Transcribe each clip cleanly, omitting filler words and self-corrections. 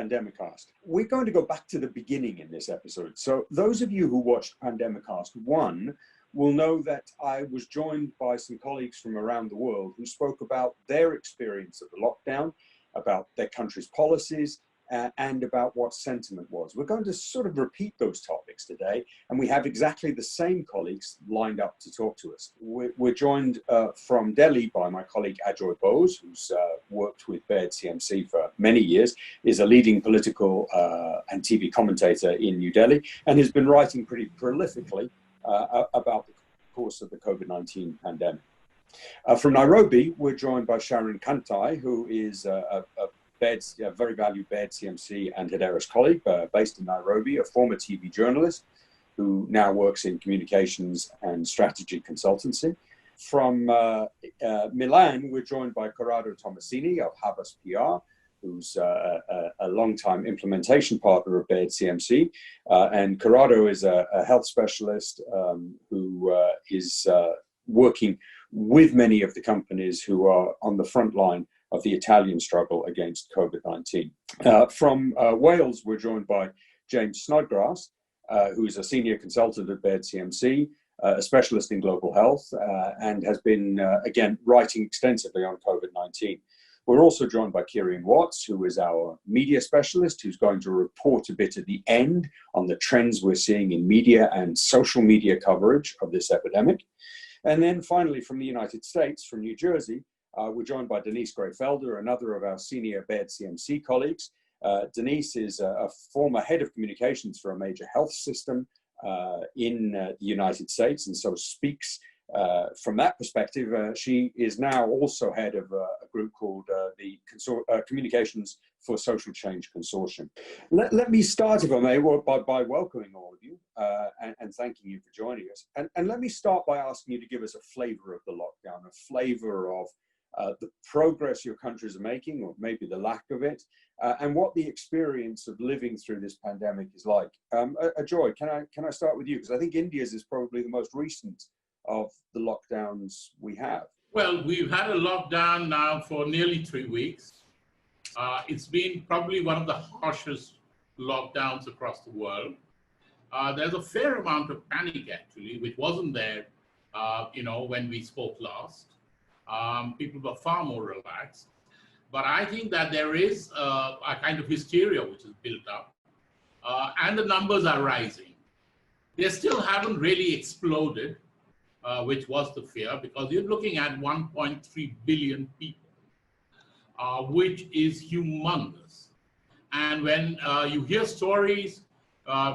Pandemicast. We're going to go back to the beginning in this episode. So those of you who watched Pandemicast 1 will know that I was joined by some colleagues from around the world who spoke about their experience of the lockdown, about their country's policies, and about what sentiment was. We're going to sort of repeat those topics today, and we have exactly the same colleagues lined up to talk to us. We're joined from Delhi by my colleague Ajoy Bose, who's worked with Baird CMC for many years, is a leading political and TV commentator in New Delhi, and has been writing pretty prolifically about the course of the COVID-19 pandemic. From Nairobi, we're joined by Sharon Kantai, who is a very valued Baird CMC and Hedera's colleague based in Nairobi, a former TV journalist who now works in communications and strategy consultancy. From Milan, we're joined by Corrado Tomasini of Havas PR, who's a long-time implementation partner of Baird CMC. And Corrado is a health specialist who is working with many of the companies who are on the front line of the Italian struggle against COVID-19. From Wales, we're joined by James Snodgrass, who is a senior consultant at Baird CMC, a specialist in global health, and has been, again, writing extensively on COVID-19. We're also joined by Kieran Watts, who is our media specialist, who's going to report a bit at the end on the trends we're seeing in media and social media coverage of this epidemic. And then finally, from the United States, from New Jersey, we're joined by Denise Gray-Felder, another of our senior Baird CMC colleagues. Denise is a former head of communications for a major health system in the United States, and so speaks from that perspective. She is now also head of a group called the Communications for Social Change Consortium. Let me start, if I may, by welcoming all of you and thanking you for joining us. And let me start by asking you to give us a flavor of the lockdown, a flavor of the progress your countries are making, or maybe the lack of it, and what the experience of living through this pandemic is like. Ajoy, can I start with you? Because I think India's is probably the most recent of the lockdowns we have. Well, we've had a lockdown now for nearly 3 weeks. It's been probably one of the harshest lockdowns across the world. There's a fair amount of panic, actually, which wasn't there, when we spoke last. People were far more relaxed. But I think that there is a kind of hysteria which is built up, and the numbers are rising. They still haven't really exploded, which was the fear, because you're looking at 1.3 billion people, which is humongous. And when you hear stories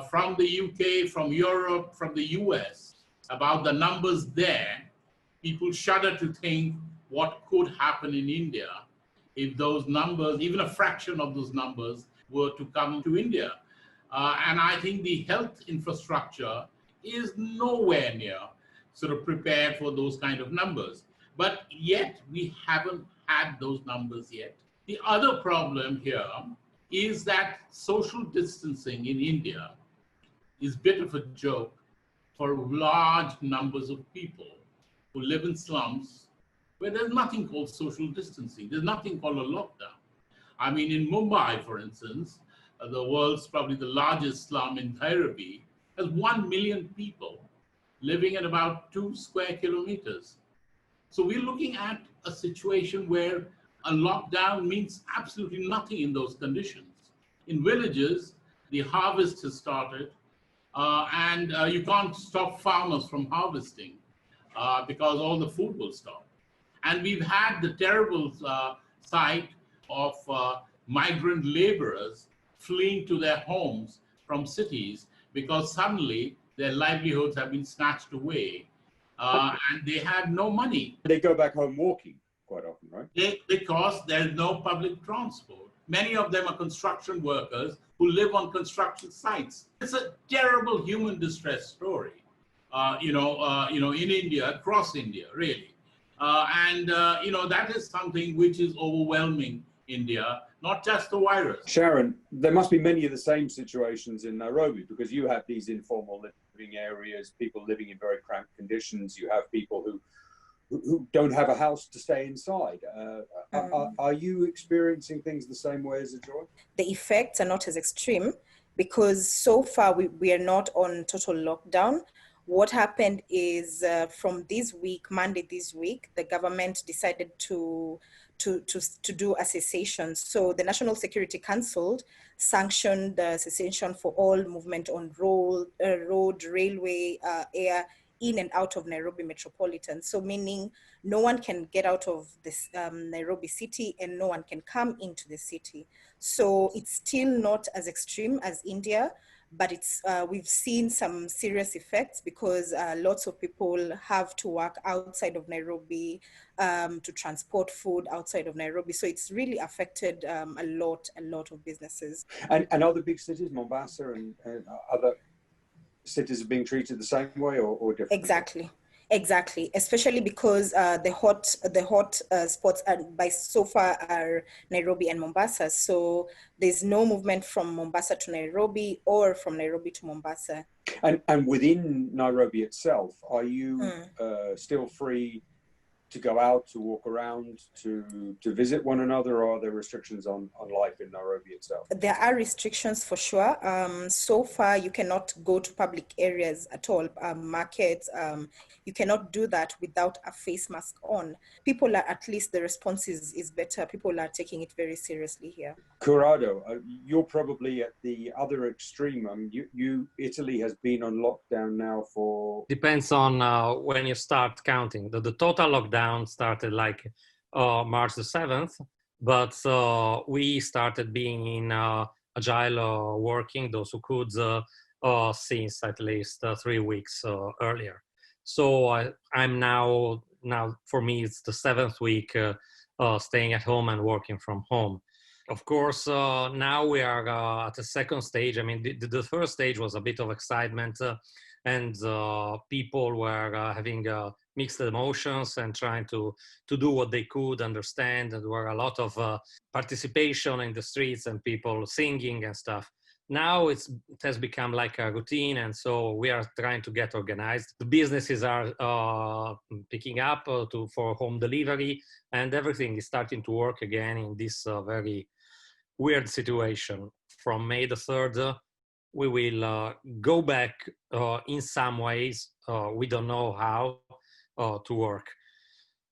from the UK, from Europe, from the US about the numbers there, people shudder to think what could happen in India if those numbers, even a fraction of those numbers, were to come to India. And I think the health infrastructure is nowhere near sort of prepared for those kind of numbers. But yet, we haven't had those numbers yet. The other problem here is that social distancing in India is a bit of a joke for large numbers of people who live in slums where there's nothing called social distancing. There's nothing called a lockdown. I mean, in Mumbai, for instance, the world's probably the largest slum in Nairobi, has 1 million people living at about 2 square kilometers. So we're looking at a situation where a lockdown means absolutely nothing in those conditions. In villages, the harvest has started, and you can't stop farmers from harvesting because all the food will stop. And we've had the terrible sight of migrant laborers fleeing to their homes from cities because suddenly their livelihoods have been snatched away and they have no money. They go back home walking quite often, right? Because there's no public transport. Many of them are construction workers who live on construction sites. It's a terrible human distress story, in India, across India, really. That is something which is overwhelming India, not just the virus. Sharon, there must be many of the same situations in Nairobi because you have these informal living areas, people living in very cramped conditions. You have people who who don't have a house to stay inside. Are you experiencing things the same way as Joy? The effects are not as extreme because so far we are not on total lockdown. What happened is from this week, Monday this week, the government decided to do a cessation. So the National Security Council sanctioned the cessation for all movement on road, railway, air, in and out of Nairobi metropolitan. So meaning no one can get out of this Nairobi city and no one can come into the city. So it's still not as extreme as India, but it's we've seen some serious effects because lots of people have to work outside of Nairobi to transport food outside of Nairobi. So it's really affected a lot of businesses. And other big cities, Mombasa and other cities are being treated the same way or differently? Exactly. Especially because the hot spots by so far are Nairobi and Mombasa. So there's no movement from Mombasa to Nairobi or from Nairobi to Mombasa. And within Nairobi itself, are you still free to go out, to walk around, to visit one another, or are there restrictions on life in Nairobi itself? There are restrictions for sure. So far, you cannot go to public areas at all, markets. You cannot do that without a face mask on. People are, at least the response is better. People are taking it very seriously here. Corrado, you're probably at the other extreme. Italy has been on lockdown now for... Depends on when you start counting. The total lockdown started like March the 7th, but we started being in agile working, those who could, since at least 3 weeks earlier. So I'm now for me, it's the 7th week staying at home and working from home. Of course, now we are at the second stage. I mean, the first stage was a bit of excitement and people were having mixed emotions and trying to do what they could understand. And there were a lot of participation in the streets and people singing and stuff. Now it has become like a routine, and so we are trying to get organized. The businesses are picking up for home delivery, and everything is starting to work again in this very weird situation. From May the 3rd, we will go back in some ways. We don't know how to work.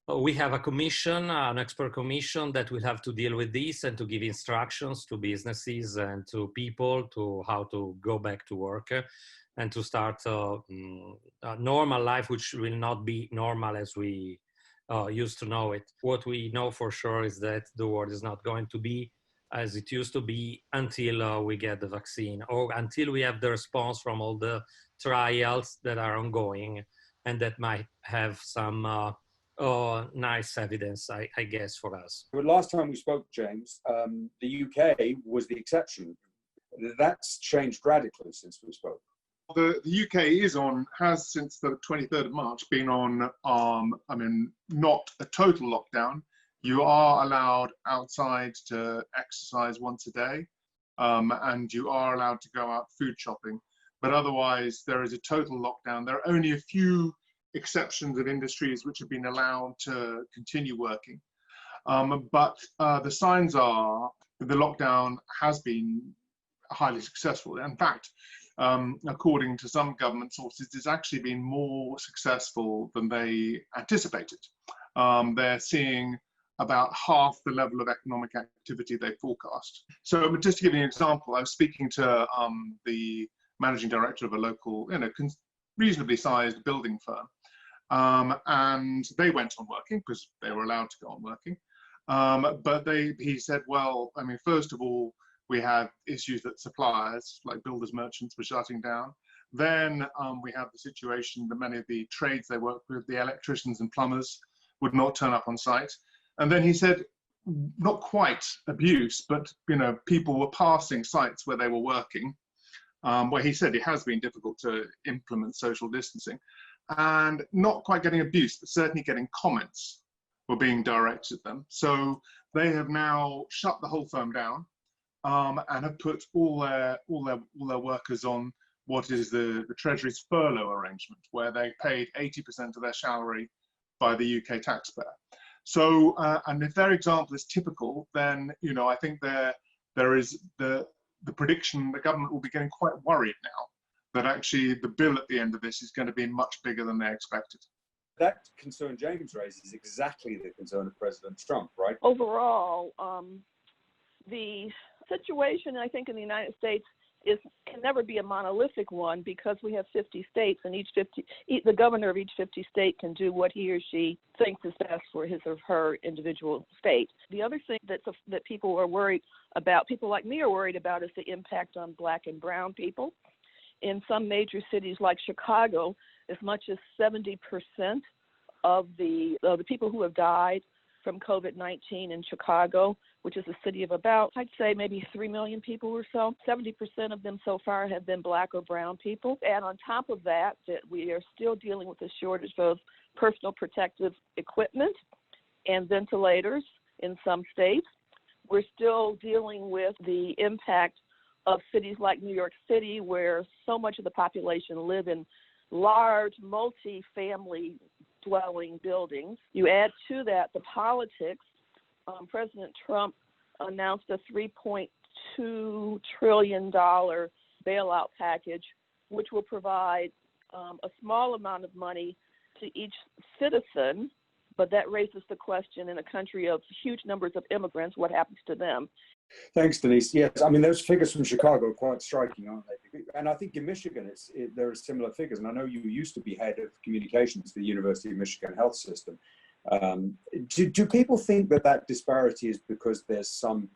We have a commission, an expert commission that will have to deal with this and to give instructions to businesses and to people to how to go back to work and to start a normal life, which will not be normal as we used to know it. What we know for sure is that the world is not going to be as it used to be until we get the vaccine or until we have the response from all the trials that are ongoing and that might have some nice evidence, I guess, for us. But last time we spoke, James, the UK was the exception. That's changed radically since we spoke. The UK has since the 23rd of March been on, not a total lockdown. You are allowed outside to exercise once a day, and you are allowed to go out food shopping. But otherwise, there is a total lockdown. There are only a few exceptions of industries which have been allowed to continue working. But the signs are that the lockdown has been highly successful. In fact, according to some government sources, it's actually been more successful than they anticipated. They're seeing about half the level of economic activity they forecast. So just to give you an example, I was speaking to the managing director of a local, reasonably sized building firm. And they went on working because they were allowed to go on working. But he said, well, first of all, we had issues that suppliers like builders merchants were shutting down. Then we have the situation that many of the trades they work with, the electricians and plumbers, would not turn up on site. And then he said, not quite abuse, but people were passing sites where they were working, where he said it has been difficult to implement social distancing, and not quite getting abuse, but certainly getting comments were being directed at them. So they have now shut the whole firm down and have put all their workers on what is the Treasury's furlough arrangement, where they paid 80% of their salary by the UK taxpayer. So, and if their example is typical, then, you know, I think there is the prediction the government will be getting quite worried now that actually the bill at the end of this is going to be much bigger than they expected. That concern James raises is exactly the concern of President Trump, right? Overall, the situation, I think, in the United States can never be a monolithic one because we have 50 states, and the governor of each 50 state can do what he or she thinks is best for his or her individual state. The other thing that people are worried about, people like me are worried about, is the impact on Black and brown people. In some major cities like Chicago, as much as 70% of the people who have died from COVID-19 in Chicago, which is a city of about, I'd say maybe 3 million people or so, 70% of them so far have been Black or brown people. And on top of that we are still dealing with a shortage of personal protective equipment and ventilators in some states. We're still dealing with the impact of cities like New York City, where so much of the population live in large multi-family dwelling buildings. You add to that the politics. President Trump announced a $3.2 trillion bailout package, which will provide a small amount of money to each citizen, but that raises the question, in a country of huge numbers of immigrants, what happens to them? Thanks, Denise. Yes, I mean, those figures from Chicago are quite striking, aren't they? And I think in Michigan, there are similar figures. And I know you used to be head of communications for the University of Michigan Health System. Do people think that disparity is because there's some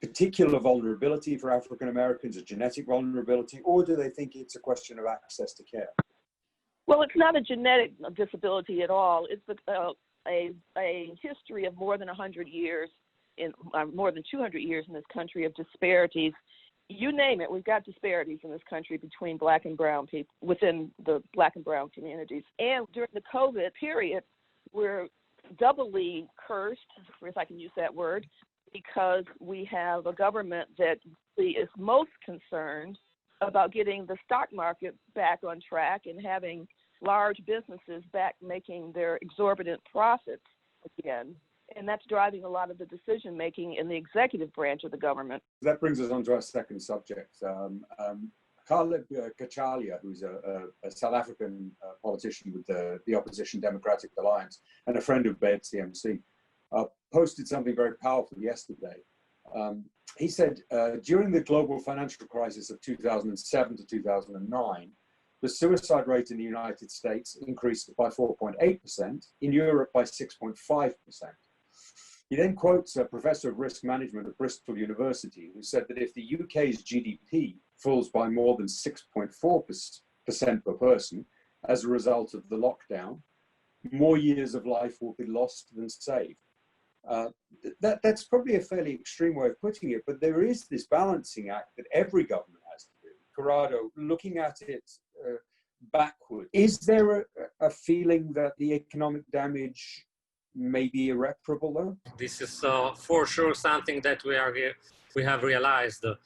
particular vulnerability for African Americans, a genetic vulnerability, or do they think it's a question of access to care? Well, it's not a genetic disability at all. It's a history of more than 100 years, more than 200 years in this country, of disparities. You name it, we've got disparities in this country between Black and brown people, within the Black and brown communities. And during the COVID period, we're doubly cursed, if I can use that word, because we have a government that is most concerned about getting the stock market back on track and having large businesses back making their exorbitant profits again. And that's driving a lot of the decision making in the executive branch of the government. That brings us on to our second subject. Khaled Kachalia, who's a South African politician with the Opposition Democratic Alliance and a friend of Bed CMC, posted something very powerful yesterday. He said, during the global financial crisis of 2007 to 2009, the suicide rate in the United States increased by 4.8%, in Europe by 6.5%. He then quotes a professor of risk management at Bristol University, who said that if the UK's GDP falls by more than 6.4% per person as a result of the lockdown, more years of life will be lost than saved. That's probably a fairly extreme way of putting it, but there is this balancing act that every government has to do. Corrado, looking at it backward, is there a feeling that the economic damage may be irreparable though? This is for sure something that we have realized. The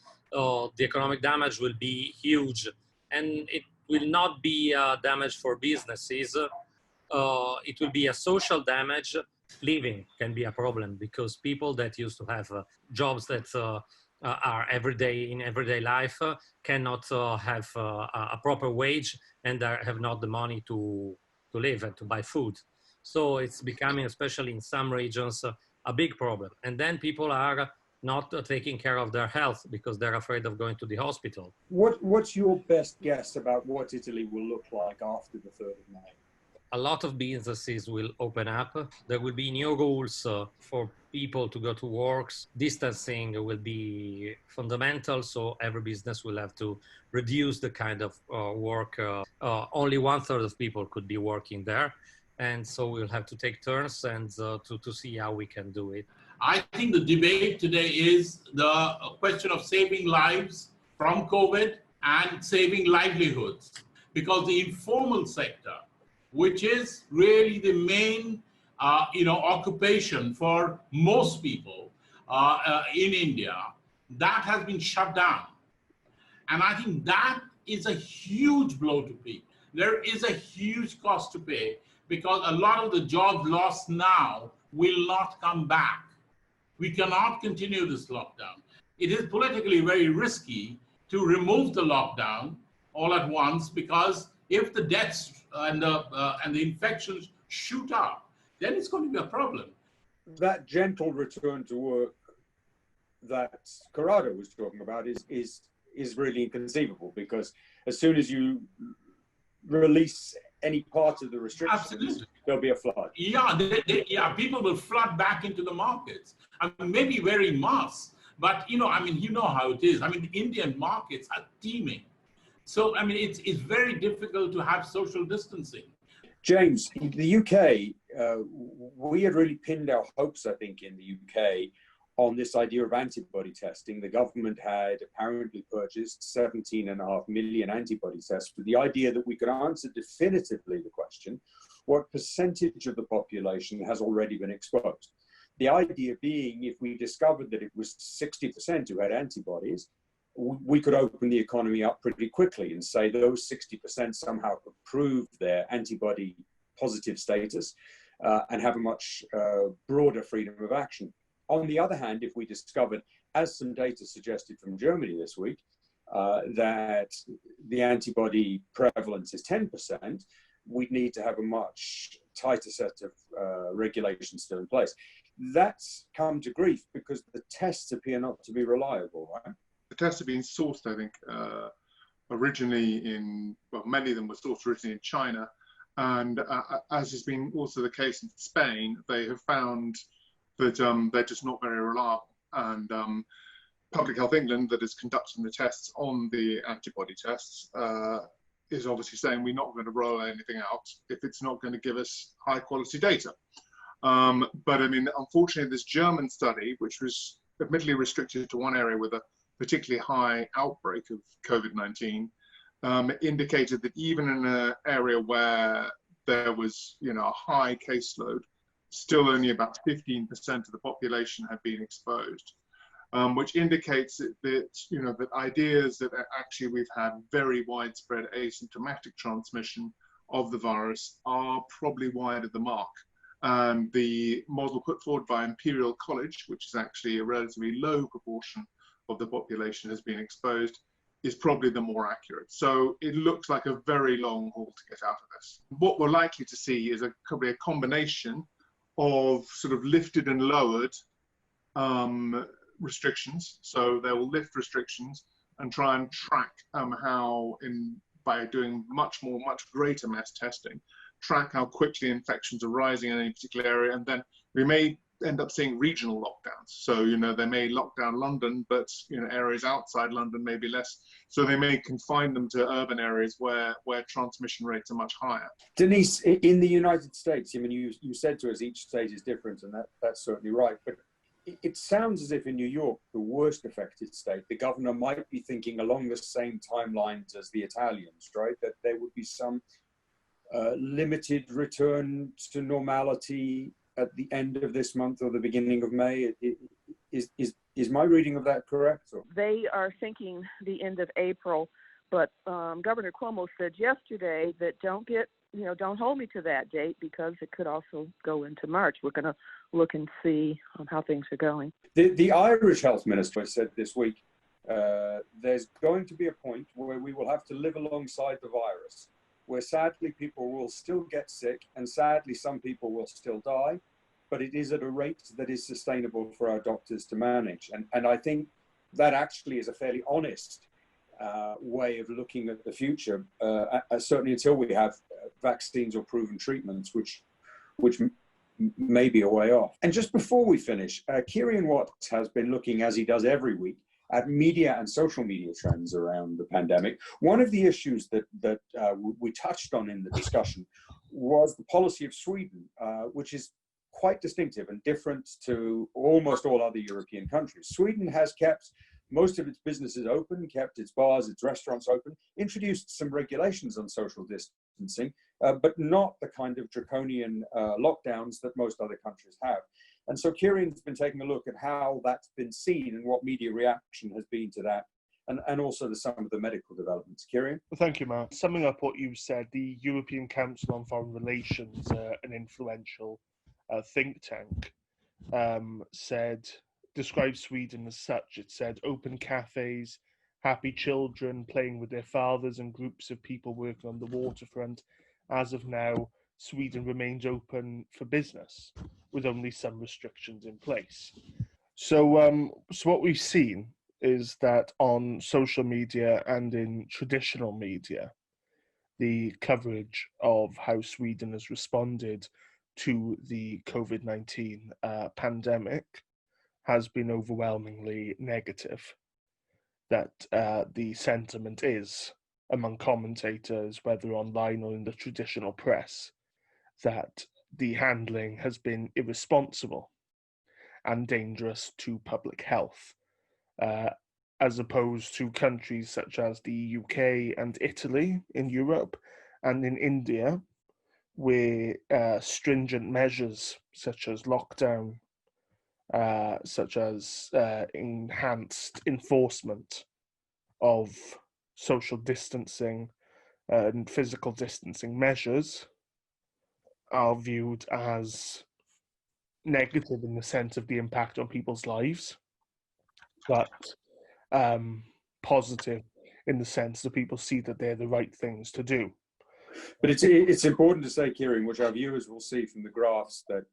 economic damage will be huge, and it will not be damage for businesses. It will be a social damage. Living can be a problem because people that used to have jobs that are in everyday life cannot have a proper wage and have not the money to live and to buy food. So it's becoming, especially in some regions, a big problem. And then people are not taking care of their health because they're afraid of going to the hospital. What's your best guess about what Italy will look like after the 3rd of May? A lot of businesses will open up. There will be new rules for people to go to work. Distancing will be fundamental, so every business will have to reduce the kind of work. Only 1/3 of people could be working there. And so we'll have to take turns and to see how we can do it. I think the debate today is the question of saving lives from COVID and saving livelihoods, because the informal sector, which is really the main occupation for most people in India, that has been shut down. And I think that is a huge blow to people. there is a huge cost to pay because a lot of the jobs lost now will not come back. We cannot continue this lockdown. It is politically very risky to remove the lockdown all at once, because if the deaths and the infections shoot up, then it's going to be a problem. That gentle return to work that Corrado was talking about is really inconceivable, because as soon as you release any part of the restrictions, absolutely, there'll be a flood. Yeah, people will flood back into the markets. I mean, maybe wearing masks, but you know how it is. I mean, the Indian markets are teeming. So, I mean, it's very difficult to have social distancing. James, the UK, we had really pinned our hopes, I think, in the UK on this idea of antibody testing. The government had apparently purchased 17.5 million antibody tests with the idea that we could answer definitively the question, what percentage of the population has already been exposed? The idea being, if we discovered that it was 60% who had antibodies, we could open the economy up pretty quickly and say those 60% somehow could prove their antibody positive status and have a much broader freedom of action. On the other hand, if we discovered, as some data suggested from Germany this week, that the antibody prevalence is 10%, we'd need to have a much tighter set of regulations still in place. That's come to grief because the tests appear not to be reliable, right? The tests have been sourced, I think, originally many of them were sourced originally in China. And as has been also the case in Spain, they have found that they're just not very reliable. And Public Health England, that is conducting the tests on the antibody tests, is obviously saying we're not going to roll anything out if it's not going to give us high quality data. But I mean, unfortunately, this German study, which was admittedly restricted to one area with a particularly high outbreak of COVID-19, indicated that even in an area where there was, a high caseload, still only about 15% of the population had been exposed, which indicates that that ideas that actually we've had very widespread asymptomatic transmission of the virus are probably wide of the mark. And the model put forward by Imperial College, which is actually a relatively low proportion of the population has been exposed, is probably the more accurate. So it looks like a very long haul to get out of this. What we're likely to see is probably a combination of sort of lifted and lowered restrictions. So they will lift restrictions and try and track by doing much greater mass testing, track how quickly infections are rising in any particular area, and then we may end up seeing regional lockdowns. So, they may lock down London, but, areas outside London may be less. So they may confine them to urban areas where transmission rates are much higher. Denise, in the United States, I mean, you said to us each state is different, and that's certainly right. But it sounds as if in New York, the worst affected state, the governor might be thinking along the same timelines as the Italians, right? That there would be some limited return to normality at the end of this month or the beginning of May. Is my reading of that correct? Or? They are thinking the end of April, but Governor Cuomo said yesterday that don't hold me to that date because it could also go into March. We're going to look and see how things are going. The Irish health minister said this week, there's going to be a point where we will have to live alongside the virus, where sadly people will still get sick and sadly some people will still die, but it is at a rate that is sustainable for our doctors to manage. And I think that actually is a fairly honest way of looking at the future, certainly until we have vaccines or proven treatments, which may be a way off. And just before we finish, Kieran Watts has been looking, as he does every week, at media and social media trends around the pandemic. One of the issues that we touched on in the discussion was the policy of Sweden, which is quite distinctive and different to almost all other European countries. Sweden has kept most of its businesses open, kept its bars, its restaurants open, introduced some regulations on social distancing, but not the kind of draconian lockdowns that most other countries have. And so Kieran's been taking a look at how that's been seen and what media reaction has been to that and also some of the medical developments. Kieran? Well, thank you, Mark. Summing up what you said, the European Council on Foreign Relations, an influential think tank, described Sweden as such. It said open cafes, happy children playing with their fathers, and groups of people working on the waterfront. As of now, Sweden remains open for business with only some restrictions in place. So what we've seen is that on social media and in traditional media, the coverage of how Sweden has responded to the COVID-19 pandemic has been overwhelmingly negative. That the sentiment is, among commentators, whether online or in the traditional press, that the handling has been irresponsible and dangerous to public health, as opposed to countries such as the UK and Italy in Europe and in India, where stringent measures such as lockdown, such as enhanced enforcement of social distancing and physical distancing measures are viewed as negative in the sense of the impact on people's lives, but positive in the sense that people see that they're the right things to do. But it's important to say, Kieran, which our viewers will see from the graphs that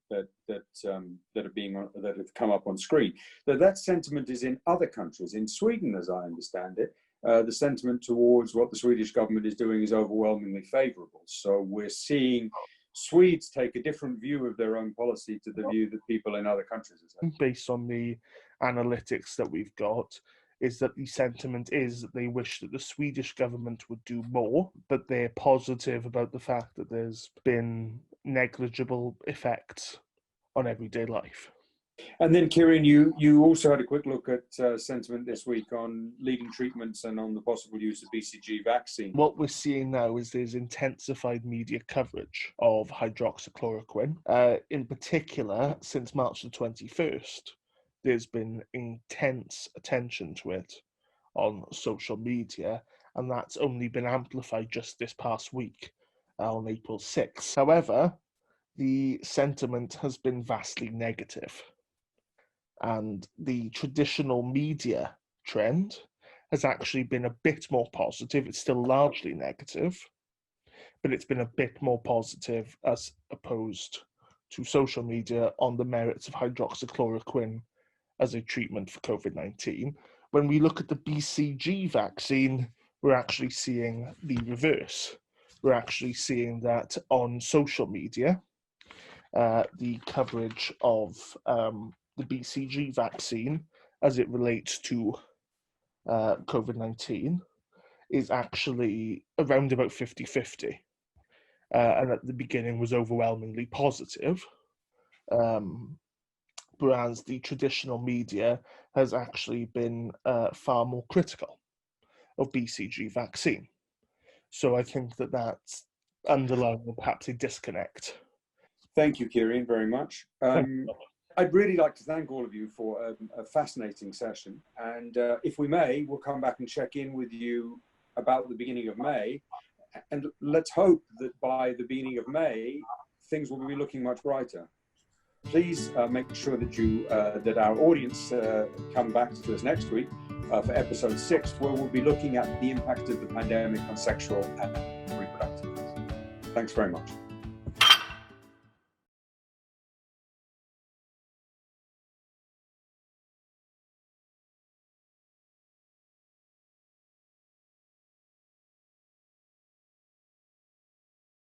have come up on screen, that sentiment is in other countries. In Sweden, as I understand it, the sentiment towards what the Swedish government is doing is overwhelmingly favourable. So we're seeing Swedes take a different view of their own policy to the view that people in other countries are taking. Based on the analytics that we've got, is that the sentiment is that they wish that the Swedish government would do more, but they're positive about the fact that there's been negligible effects on everyday life. And then, Kieran, you also had a quick look at sentiment this week on leading treatments and on the possible use of BCG vaccine. What we're seeing now is there's intensified media coverage of hydroxychloroquine. In particular, since March the 21st, there's been intense attention to it on social media, and that's only been amplified just this past week, on April 6th. However, the sentiment has been vastly negative. And the traditional media trend has actually been a bit more positive. It's still largely negative, but it's been a bit more positive as opposed to social media on the merits of hydroxychloroquine as a treatment for COVID-19. When we look at the BCG vaccine, we're actually seeing the reverse. We're actually seeing that on social media, the coverage of the BCG vaccine as it relates to COVID-19 is actually around about 50-50. And at the beginning was overwhelmingly positive, whereas the traditional media has actually been far more critical of BCG vaccine. So I think that that's underlying perhaps a disconnect. Thank you, Kieran, very much. I'd really like to thank all of you for a fascinating session. And if we may, we'll come back and check in with you about the beginning of May. And let's hope that by the beginning of May, things will be looking much brighter. Please make sure that that our audience come back to us next week for episode 6, where we'll be looking at the impact of the pandemic on sexual and reproductive health. Thanks very much.